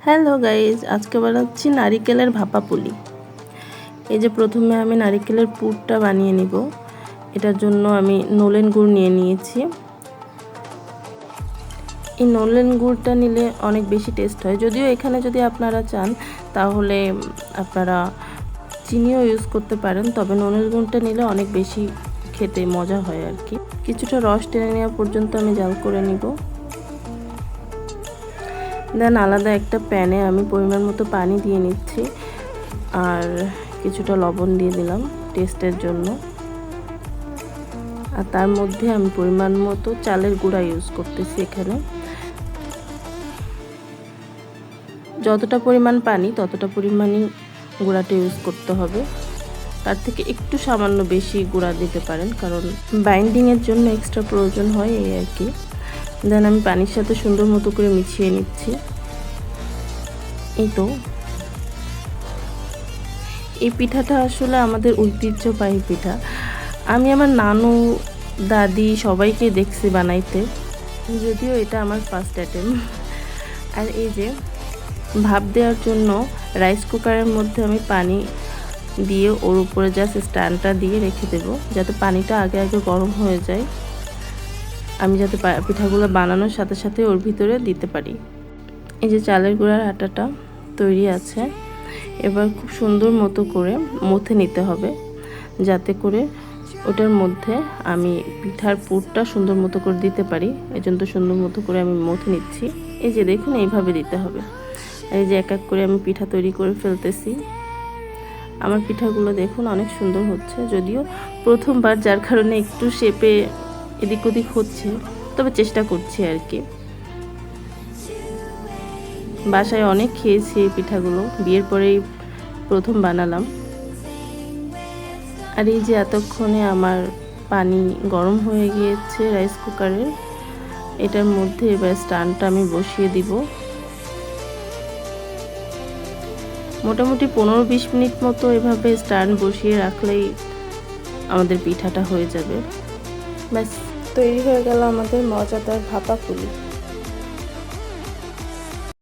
Hello guys, আজকে বানাচ্ছি নারিকেলের ভাপা পুলি। এই যে প্রথমে আমি নারিকেলের পুরটা বানিয়ে নিব। এটার জন্য আমি নলেন গুড় নিয়ে নিয়েছি। এই নলেন গুড়টা নিলে অনেক বেশি টেস্ট হয়, যদিও এখানে যদি আপনারা চান তাহলে আপনারা চিনিও ইউজ করতে পারেন, তবে নলেন গুড়টা নিলে অনেক বেশি খেতে মজা হয় আর কি। কিছুটা রস টেনে নেওয়া পর্যন্ত আমি জাল করে নিব। দেন আলাদা একটা প্যানে আমি পরিমাণ মতো পানি দিয়ে নিচ্ছি, আর কিছুটা লবণ দিয়ে দিলাম টেস্টের জন্য। আর তার মধ্যে আমি পরিমাণ মতো চালের গুঁড়া ইউজ করতেছি। এখানে যতটা পরিমাণ পানি ততটা পরিমাণই গুঁড়াটা ইউজ করতে হবে। তার থেকে একটু সামান্য বেশি গুঁড়া দিতে পারেন, কারণ বাইন্ডিংয়ের জন্য এক্সট্রা প্রয়োজন হয় এই আর কি। দেন আমি পানির সাথে সুন্দর মতো করে মিশিয়ে নিচ্ছি। এই তো, এই পিঠাটা আসলে আমাদের ঐতিহ্যবাহী পিঠা। আমি আমার নানু, দাদি সবাইকে দেখছি বানাইতে, যদিও এটা আমার ফার্স্ট অ্যাটেম্প। আর এই যে ভাপ দেওয়ার জন্য রাইস কুকারের মধ্যে আমি পানি দিয়ে ওর উপরে জাস্ট স্ট্যান্ডটা দিয়ে রেখে দেব, যাতে পানিটা আগে আগে গরম হয়ে যায়, আমি যাতে পিঠাগুলো বানানোর সাথে সাথে ওর ভিতরে দিতে পারি। এই যে চালের গুঁড়ার আটাটা তৈরি আছে, এবার খুব সুন্দর মতো করে মথে নিতে হবে, যাতে করে ওটার মধ্যে আমি পিঠার পুরটা সুন্দর মতো করে দিতে পারি। এই জন্য সুন্দর মতো করে আমি মথে নিচ্ছি। এই যে দেখুন, এইভাবে দিতে হবে। এই যে এক এক করে আমি পিঠা তৈরি করে ফেলতেছি। আমার পিঠাগুলো দেখুন অনেক সুন্দর হচ্ছে, যদিও প্রথমবার, যার কারণে একটু শেপে এদিক ওদিক হচ্ছে, তবে চেষ্টা করছি আর কি। বাসায় অনেক খেয়েছি এই পিঠাগুলো, বিয়ের পরেই প্রথম বানালাম। আর এই যে এতক্ষণে আমার পানি গরম হয়ে গিয়েছে রাইস কুকারের, এটার মধ্যে এবার স্ট্যান্ডটা আমি বসিয়ে দিব। মোটামুটি 15-20 মিনিট মতো এভাবে স্ট্যান্ড বসিয়ে রাখলেই আমাদের পিঠাটা হয়ে যাবে। ব্যাস, তৈরি হয়ে গেল আমাদের মজাদার ভাপা পুলি।